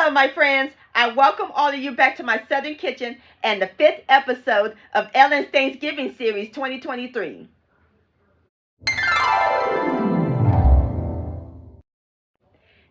Hello, my friends. I welcome all of you back to my Southern Kitchen and the 5th episode of Ellen's Thanksgiving Series 2023.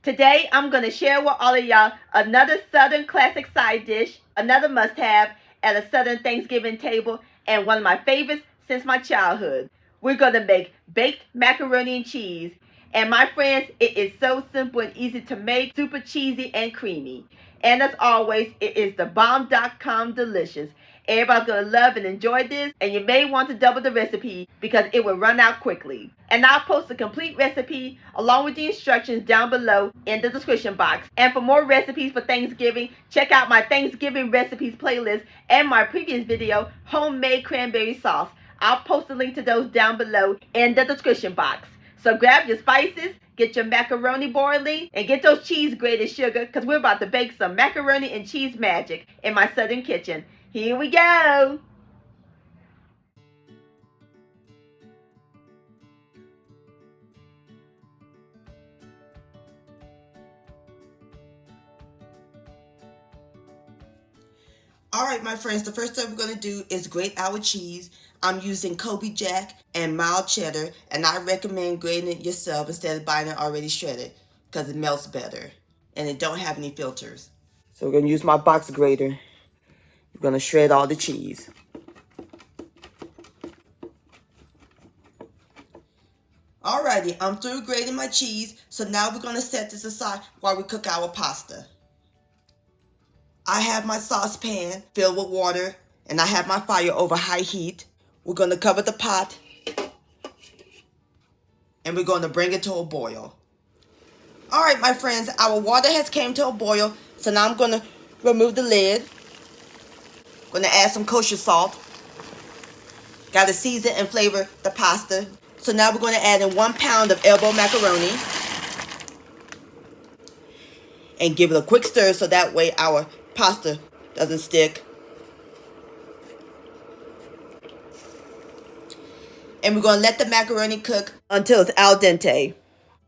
Today, I'm going to share with all of y'all another Southern classic side dish, another must-have at a Southern Thanksgiving table, and one of my favorites since my childhood. We're going to make baked macaroni and cheese. And my friends, it is so simple and easy to make, super cheesy and creamy. And as always, it is the bomb.com delicious. Everybody's going to love and enjoy this, and you may want to double the recipe because it will run out quickly. And I'll post the complete recipe along with the instructions down below in the description box. And for more recipes for Thanksgiving, check out my Thanksgiving recipes playlist and my previous video, Homemade Cranberry Sauce. I'll post a link to those down below in the description box. So grab your spices, get your macaroni boiling, and get those cheese grated sugar because we're about to bake some macaroni and cheese magic in my Southern kitchen. Here we go! Alright, my friends, the first thing we're going to do is grate our cheese. I'm using Colby Jack and mild cheddar, and I recommend grating it yourself instead of buying it already shredded because it melts better and it don't have any filters. So we're going to use my box grater. We're going to shred all the cheese. Alrighty, I'm through grating my cheese, so now we're going to set this aside while we cook our pasta. I have my saucepan filled with water, and I have my fire over high heat. We're going to cover the pot, and we're going to bring it to a boil. All right, my friends, our water has came to a boil, so now I'm going to remove the lid. Going to add some kosher salt. Got to season and flavor the pasta. So now we're going to add in 1 pound of elbow macaroni. And give it a quick stir so that way our pasta doesn't stick. And we're going to let the macaroni cook until it's al dente.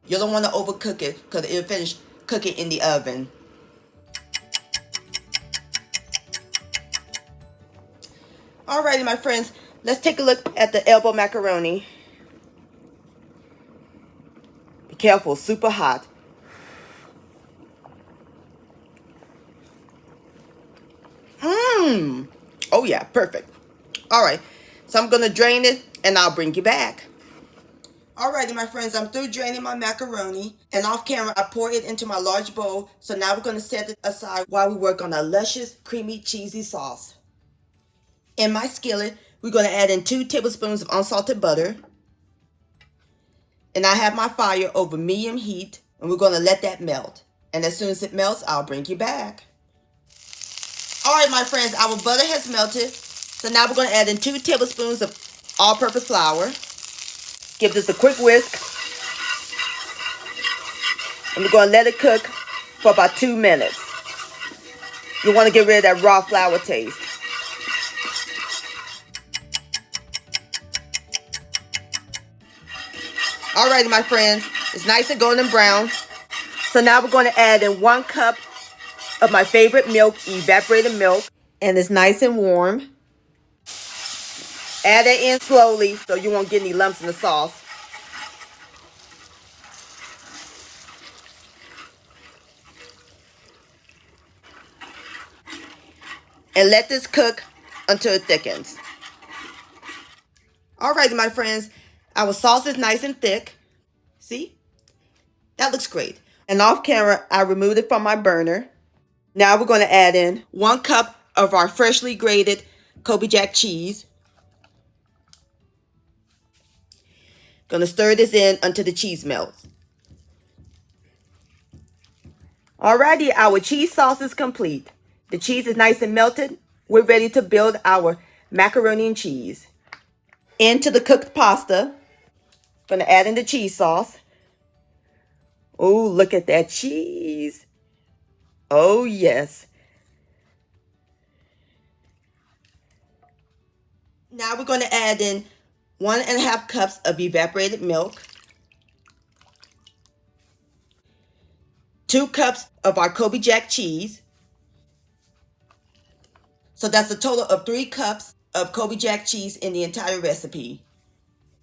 You don't want to overcook it because it'll finish cooking in the oven. Alrighty, my friends, let's take a look at the elbow macaroni. Be careful, super hot. Oh yeah, perfect. All right, so I'm gonna drain it and I'll bring you back. Alrighty, my friends, I'm through draining my macaroni, and off camera I pour it into my large bowl. So now we're gonna set it aside while we work on a luscious, creamy, cheesy sauce. In my skillet, we're gonna add in 2 tablespoons of unsalted butter. And I have my fire over medium heat, and we're gonna let that melt. And as soon as it melts, I'll bring you back. Alright, my friends, our butter has melted. So now we're going to add in 2 tablespoons of all-purpose flour. Give this a quick whisk. And we're going to let it cook for about 2 minutes. You want to get rid of that raw flour taste. Alrighty, my friends, it's nice and golden brown. So now we're going to add in 1 cup of my favorite milk, evaporated milk, and it's nice and warm. Add it in slowly so you won't get any lumps in the sauce. And let this cook until it thickens. Alrighty, my friends, our sauce is nice and thick. See? That looks great. And off camera, I removed it from my burner. Now we're going to add in 1 cup of our freshly grated Colby Jack cheese. Going to stir this in until the cheese melts. Alrighty, our cheese sauce is complete. The cheese is nice and melted. We're ready to build our macaroni and cheese. Into the cooked pasta, going to add in the cheese sauce. Oh, look at that cheese. Oh, yes. Now we're going to add in 1½ cups of evaporated milk, 2 cups of our Colby Jack cheese. So that's a total of 3 cups of Colby Jack cheese in the entire recipe.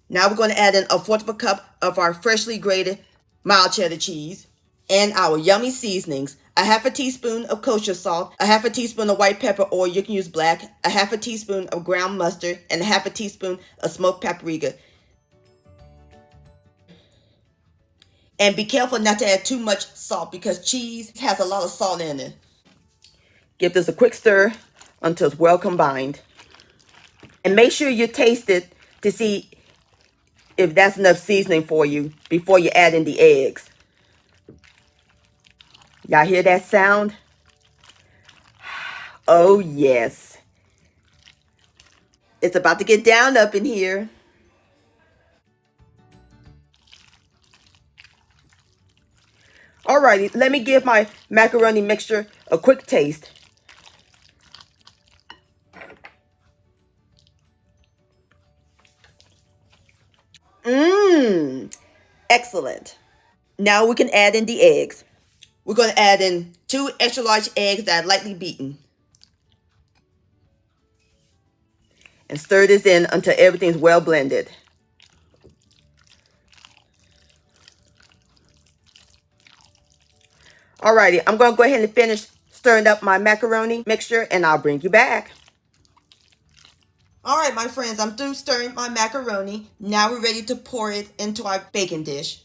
Now we're going to add in a fourth of a cup of our freshly grated mild cheddar cheese and our yummy seasonings. A half a teaspoon of kosher salt, a half a teaspoon of white pepper, or you can use black, a half a teaspoon of ground mustard, and a half a teaspoon of smoked paprika. And be careful not to add too much salt because cheese has a lot of salt in it. Give this a quick stir until it's well combined. And make sure you taste it to see if that's enough seasoning for you before you add in the eggs. Y'all hear that sound? Oh, yes. It's about to get down up in here. Alrighty, let me give my macaroni mixture a quick taste. Excellent. Now we can add in the eggs. We're going to add in 2 extra large eggs that are lightly beaten. And stir this in until everything's well blended. Alrighty, I'm going to go ahead and finish stirring up my macaroni mixture and I'll bring you back. Alright, my friends, I'm through stirring my macaroni. Now we're ready to pour it into our baking dish.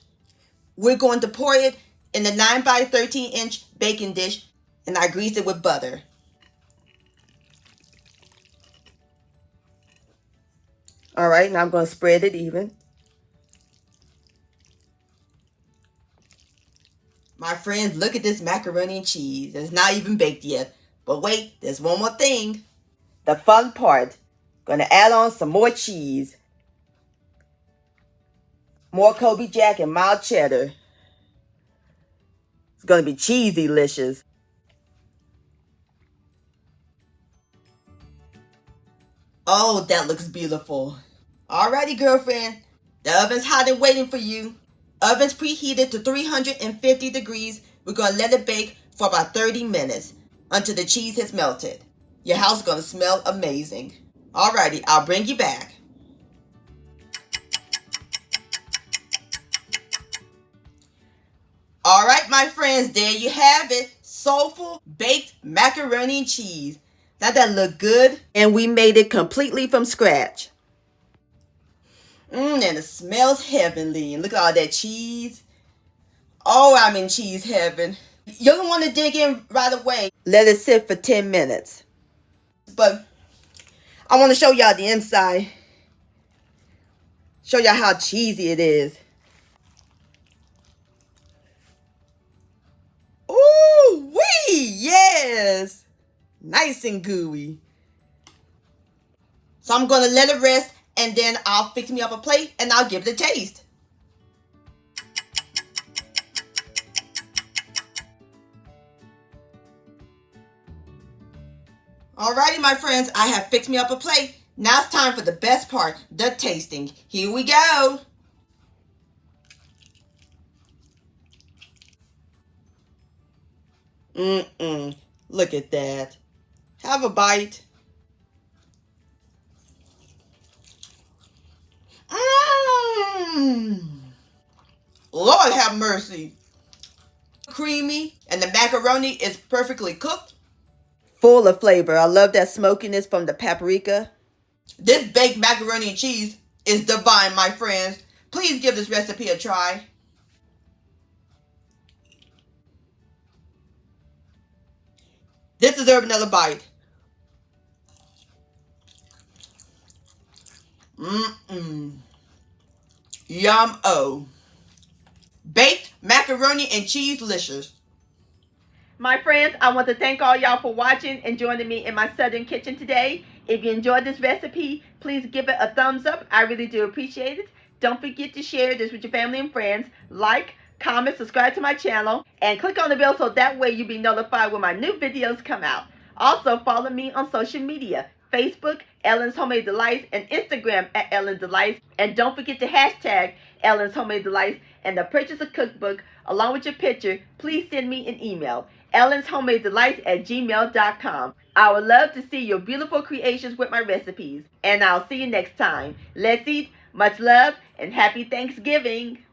We're going to pour it in the 9 by 13 inch baking dish and I grease it with butter. Alright, now I'm going to spread it even. My friends, look at this macaroni and cheese. It's not even baked yet. But wait, there's one more thing. The fun part. Gonna add on some more cheese. More Colby Jack and mild cheddar. It's gonna be cheesy-licious. Oh, that looks beautiful. Alrighty, girlfriend. The oven's hot and waiting for you. Oven's preheated to 350 degrees. We're going to let it bake for about 30 minutes until the cheese has melted. Your house is going to smell amazing. Alrighty, I'll bring you back. Alright, my friends, there you have it. Soulful baked macaroni and cheese. Now that look good. And we made it completely from scratch. And it smells heavenly. And look at all that cheese. Oh, I'm in cheese heaven. You don't want to dig in right away. Let it sit for 10 minutes. But I want to show y'all the inside. Show y'all how cheesy it is. Ooh, wee, yes. Nice and gooey. So I'm going to let it rest. And then I'll fix me up a plate and I'll give it a taste. Alrighty, my friends, I have fixed me up a plate. Now it's time for the best part, the tasting. Here we go. Look at that. Have a bite. Lord have mercy. Creamy and the macaroni is perfectly cooked. Full of flavor. I love that smokiness from the paprika. This baked macaroni and cheese is divine, my friends. Please give this recipe a try. This deserves another bite. Yum-o. Baked macaroni and cheese licious. My friends, I want to thank all y'all for watching and joining me in my southern kitchen today. If you enjoyed this recipe, please give it a thumbs up. I really do appreciate it. Don't forget to share this with your family and friends. Like, comment, subscribe to my channel, and click on the bell so that way you'll be notified when my new videos come out. Also, follow me on social media, Facebook, Ellen's Homemade Delights, and Instagram at Ellen Delights. And don't forget to hashtag Ellen's Homemade Delights and to purchase a cookbook along with your picture, please send me an email, ellenshomemade@gmail.com. I would love to see your beautiful creations with my recipes. And I'll see you next time. Let's eat. Much love and happy Thanksgiving.